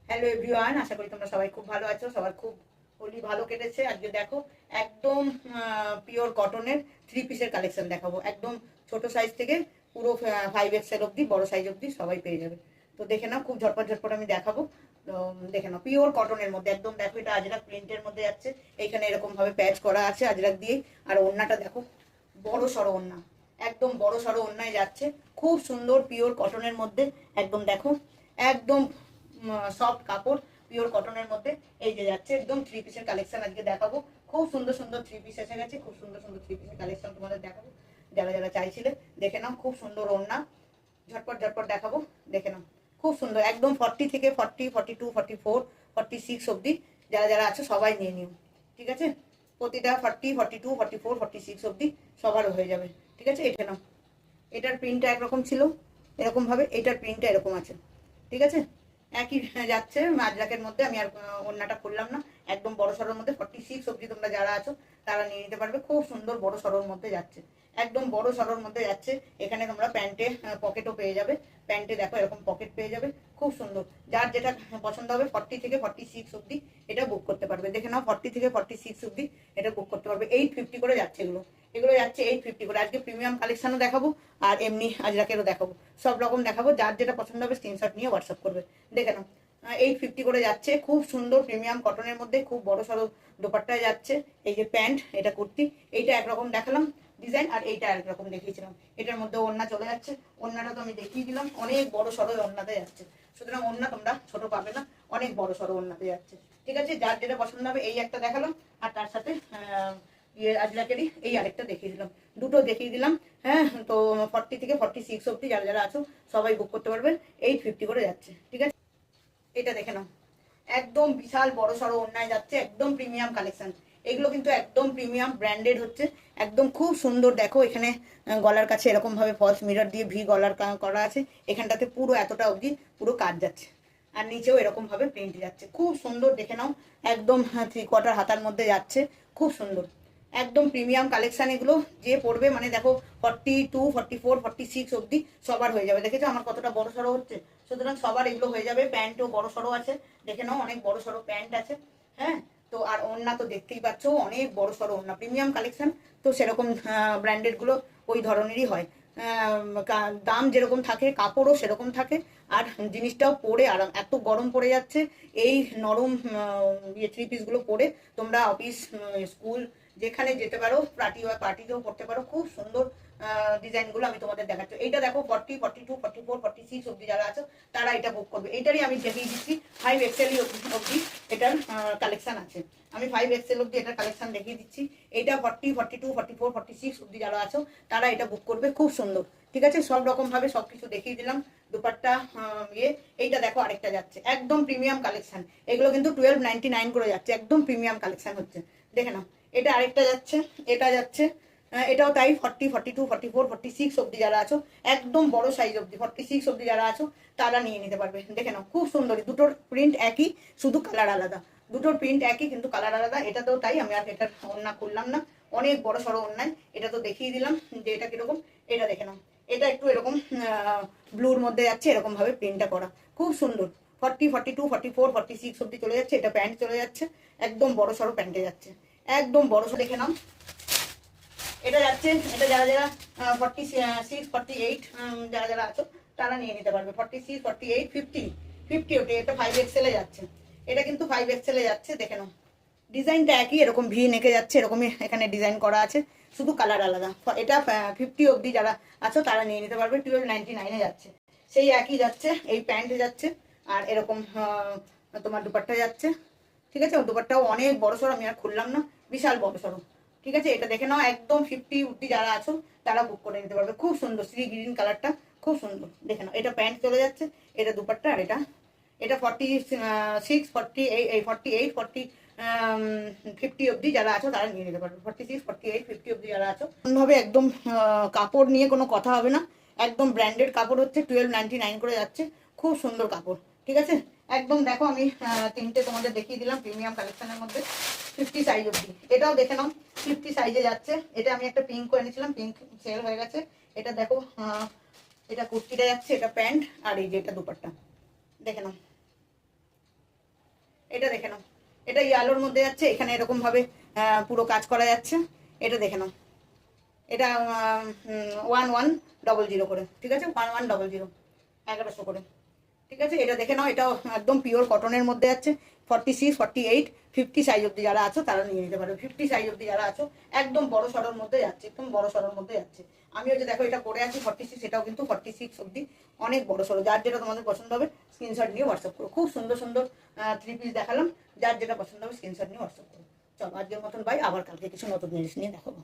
Hello everyone, আশা করি তোমরা সবাই খুব ভালো আছো। সবার খুব হোলি ভালো কেটেছে। আজকে দেখো একদম পিওর কটনের থ্রি পিসের কালেকশন দেখাবো। একদম ছোট সাইজ থেকে পুরো 5XL অব্দি, বড় সাইজ অব্দি সবাই পেয়ে যাবে। তো দেখে নাও, খুব ঝটপট ঝটপট আমি দেখাবো। তো দেখে নাও, পিওর কটনের মধ্যে একদম। দেখো এটা আজরাক প্রিন্টের মধ্যে যাচ্ছে। এইখানে এরকম ভাবে প্যাচ করা আছে আজরাক দিয়ে। আর ওড়নাটা দেখো, বড় সড়ো ওড়না, একদম বড় সড়ো ওড়নায় যাচ্ছে। খুব সুন্দর পিওর কটনের মধ্যে একদম। দেখো একদম সফট কাপড়, পিওর কটনের মধ্যে এই যে যাচ্ছে একদম থ্রি পিসের কালেকশন আজকে দেখাবো। খুব সুন্দর সুন্দর থ্রি পিস এসে গেছে। খুব সুন্দর সুন্দর থ্রি পিসের কালেকশন তোমাদের দেখাবো। যারা যারা চাইছিলে দেখে নাও, খুব সুন্দর ওড়না, ঝটপট ঝটপট দেখাবো। দেখে নাও, খুব সুন্দর একদম। 40 থেকে 40, 42, 44, 46 অব্দি যারা যারা আছে সবাই নিয়ে নিও, ঠিক আছে? প্রতিটা 40, 42, 44, 46 অব্দি সবারও হয়ে যাবে, ঠিক আছে? এটা নাও, এটার প্রিন্টটা একরকম ছিল এরকম ভাবে, এটার প্রিন্টটা এরকম আছে, ঠিক আছে? একই যাচ্ছে মাজরাকের মধ্যে। আমি আর ওড়নাটা খুললাম না। একদম বড় সড়োর মধ্যে 46 অব্দি তোমরা যারা আছো তারা নিয়ে নিতে পারবে। খুব সুন্দর বড় সড়োর মধ্যে যাচ্ছে, একদম বড় সড়োর মধ্যে যাচ্ছে। এখানে তোমরা প্যান্টে পকেটও পেয়ে যাবে। প্যান্টে দেখো এরকম পকেট পেয়ে যাবে। খুব সুন্দর, যার যেটা পছন্দ হবে 40 থেকে 46 অব্দি এটা বুক করতে পারবে। দেখে নাও, 40 থেকে 46 অব্দি এটা বুক করতে পারবে। 850 করে যাচ্ছে এগুলো। এগুলো যাচ্ছে 850 করে। আজকে প্রিমিয়াম কালেকশনও দেখাবো আর এমনি আজরাকেরও দেখাবো। সব রকম দেখাবো। যার যেটা পছন্দ হবে স্ক্রিনশট নিয়ে হোয়াটসঅ্যাপ করবে। দেখে নাও, 850 করে যাচ্ছে। খুব সুন্দর প্রিমিয়াম কটনের মধ্যে, খুব বড় সড়ো দোপাট্টায় যাচ্ছে। এই যে প্যান্ট, এটা কুর্তি, এইটা একরকম দেখালাম ডিজাইন, আর এইটা একরকম দেখিয়েছিলাম। এটার মধ্যে ওড়না চলে যাচ্ছে। ওড়নাটা তো আমি দেখিয়ে দিলাম, অনেক বড় সড়ো ওড়নাতে যাচ্ছে। সুতরাং ওড়না তোমরা ছোট পাবে না, অনেক বড় সড়ো ওড়নাতে যাচ্ছে, ঠিক আছে? যার যেটা পছন্দ হবে এই একটা দেখালাম, আর তার সাথে আজরাকেরই এই আরেকটা দেখিয়ে দিলাম। দুটো দেখিয়ে দিলাম। হ্যাঁ, তো 40 থেকে 46 অব্দি যারা যারা আছো সবাই বুক করতে পারবেন। 850 করে যাচ্ছে, ঠিক আছে? এটা দেখে নাও, একদম বিশাল বড় সড়ো অন্যায় যাচ্ছে। একদম প্রিমিয়াম কালেকশন। এগুলো কিন্তু একদম প্রিমিয়াম ব্র্যান্ডেড হচ্ছে। একদম খুব সুন্দর। দেখো এখানে গলার কাছে এরকম ভাবে ফলস মিরর দিয়ে ভি গলার করা আছে। এখানটাতে পুরো এতটা অবধি পুরো কাজ যাচ্ছে। আর নিচেও এরকম ভাবে প্রিন্ট যাচ্ছে। খুব সুন্দর, দেখে নাও। একদম 3/4 হাতার মধ্যে যাচ্ছে। খুব সুন্দর, একদম প্রিমিয়াম কালেকশন এগুলো। যে পড়বে মানে দেখো 42, 44, 46 অব্দি সবার হয়ে যাবে। দেখেছো আমার কতটা বড় সড়ো হচ্ছে? সুতরাং সবার এগুলো হয়ে যাবে। প্যান্টও বড় সড়ো আছে, দেখে নাও, অনেক বড় সড়ো প্যান্ট আছে। হ্যাঁ, তো আর ওড়না তো দেখতেই পাচ্ছ, অনেক বড় সড়ো ওড়না। প্রিমিয়াম কালেকশন তো সেরকম ব্র্যান্ডেড গুলো ওই ধরনেরই হয়। দাম যেরকম থাকে কাপড়ও সেরকম থাকে। আর জিনিসটাও পরে আরাম। এত গরম পড়ে যাচ্ছে, এই নরম থ্রি পিস গুলো পরে তোমরা অফিস, স্কুল যেখানে যেতে পারো। পার্টিতেও পড়তে পারো। খুব সুন্দর ডিজাইন গুলো আমি তোমাদের দেখাচ্ছি। এইটা দেখো 40, 42, 44, 46 অব্দি যারা আছো তারা এটা বুক করবে। এটারই আমি দেখিয়ে দিচ্ছি 5XL অব্দি এটার কালেকশন আছে। আমি 5XL অব্দি এটার কালেকশন দেখিয়ে দিচ্ছি। এটা 40, 42, 44, 46 অব্দি যারা আছো তারা এটা বুক করবে। খুব সুন্দর, ঠিক আছে? সব রকম ভাবে সবকিছু দেখিয়ে দিলাম। দুপাট্টা এইটা দেখো আরেকটা যাচ্ছে, একদম প্রিমিয়াম কালেকশন। এগুলো কিন্তু 1299 করে যাচ্ছে। একদম প্রিমিয়াম কালেকশন হচ্ছে, দেখে নাও। এটা আরেকটা যাচ্ছে, এটা যাচ্ছে এটাও তাই। 40, 42, 44, 46 অব্দি যারা আছো, একদম বড় সাইজ অব্দি 46 অব্দি যারা আছো তারা নিয়ে নিতে পারবে। দেখে নাও, খুব সুন্দর। দুটোর প্রিন্ট একই, শুধু কালার আলাদা। দুটোর প্রিন্ট একই কিন্তু কালার আলাদা। এটা তো তাই, আমি আর এটার ওড়না খুললাম না। অনেক বড় সড়ো ওড়নায়। এটা তো দেখিয়ে দিলাম যে এটা কিরকম। এটা দেখে নাও, এটা একটু এরকম ব্লুর মধ্যে যাচ্ছে, এরকম ভাবে প্রিন্টটা করা। খুব সুন্দর। 40, 42, 44, 46 অব্দি চলে যাচ্ছে। এটা প্যান্ট চলে যাচ্ছে, একদম বড় সড়ো প্যান্টে যাচ্ছে, একদম বড় সড়ো। দেখে নাও, এটা যাচ্ছে। এটা যারা যারা 46, 48 যারা যারা আছো তারা নিয়ে নিতে পারবে। 46, 48, 50, 50 ওটি। এটা 5XL এ যাচ্ছে। এটা কিন্তু 5XL এ যাচ্ছে। দেখে নাও, ডিজাইনটা একই, এরকম ভি নেকে যাচ্ছে। এরকমই এখানে ডিজাইন করা আছে, শুধু কালার আলাদা। এটা 50 অব্দি যারা আছো তারা নিয়ে নিতে পারবে। 1299 এ যাচ্ছে। সেই একই যাচ্ছে। এই প্যান্ট যাচ্ছে, আর এরকম তোমার দুপাট্টা যাচ্ছে, ঠিক আছে? দুপাট্টাও অনেক বড় সড়ো, আমি আর খুললাম না, বিশাল বড় সড়ো, ঠিক আছে? এটা দেখে নাও, একদম 50 অব্দি যারা আছো তারা বুক করে নিতে পারবে। খুব সুন্দর সি গ্রিন কালারটা, খুব সুন্দর। দেখে নাও, এটা প্যান্ট চলে যাচ্ছে, এটা দুপাট্টা, আর এটা 46, 48, 48, 40, 50 অব্দি যারা আছো তারা নিয়ে নিতে পারবে। 46, 48, 50 অব্দি যারা আছো ভাবে একদম কাপড় নিয়ে কোনো কথা হবে না। একদম ব্র্যান্ডেড কাপড় হচ্ছে। 1299 করে যাচ্ছে। খুব সুন্দর কাপড়, ঠিক আছে? একদম দেখো, আমি তিনটে তোমাদের দেখিয়ে দিলাম প্রিমিয়াম কালেকশনের মধ্যে। 50 সাইজ অব্দি এটাও দেখে নাও, 50 সাইজে যাচ্ছে। এটা আমি একটা পিঙ্ক করে নিয়েছিলাম, পিঙ্ক সেল হয়ে গেছে। এটা দেখো, এটা কুর্তিটা যাচ্ছে, এটা প্যান্ট, আর এই যে এটা দুপাট্টা। দেখে নাও, এটা দেখে নাও, এটা ইয়ালোর মধ্যে যাচ্ছে, এখানে এরকম ভাবে পুরো কাজ করা যাচ্ছে। এটা দেখে নাও, এটা 1100 করে, ঠিক আছে, 1100, 1100 করে, ঠিক আছে। এটা দেখে নাও, এটাও একদম পিওর কটনের মধ্যে যাচ্ছে। 46, 48, 50 সাইজ অব্দি যারা আছো তারা নিয়ে নিতে পারবে। 50 সাইজ অব্দি যারা আছো একদম বড় সড়োর মধ্যে যাচ্ছে, একদম বড় সড়োর মধ্যে যাচ্ছে। আমিও যে দেখো এটা পরে আছি 46, সেটাও কিন্তু 46 অব্দি, অনেক বড় সড়ো। যার যেটা তোমাদের পছন্দ হবে স্ক্রিনশট নিয়ে হোয়াটসঅ্যাপ করো। খুব সুন্দর সুন্দর 3 পিস দেখালাম, যার যেটা পছন্দ হবে স্ক্রিনশট নিয়ে হোয়াটসঅ্যাপ করো। চলো আজকের মতন বাই, আবার কালকে কিছু নতুন জিনিস নিয়ে দেখাবো।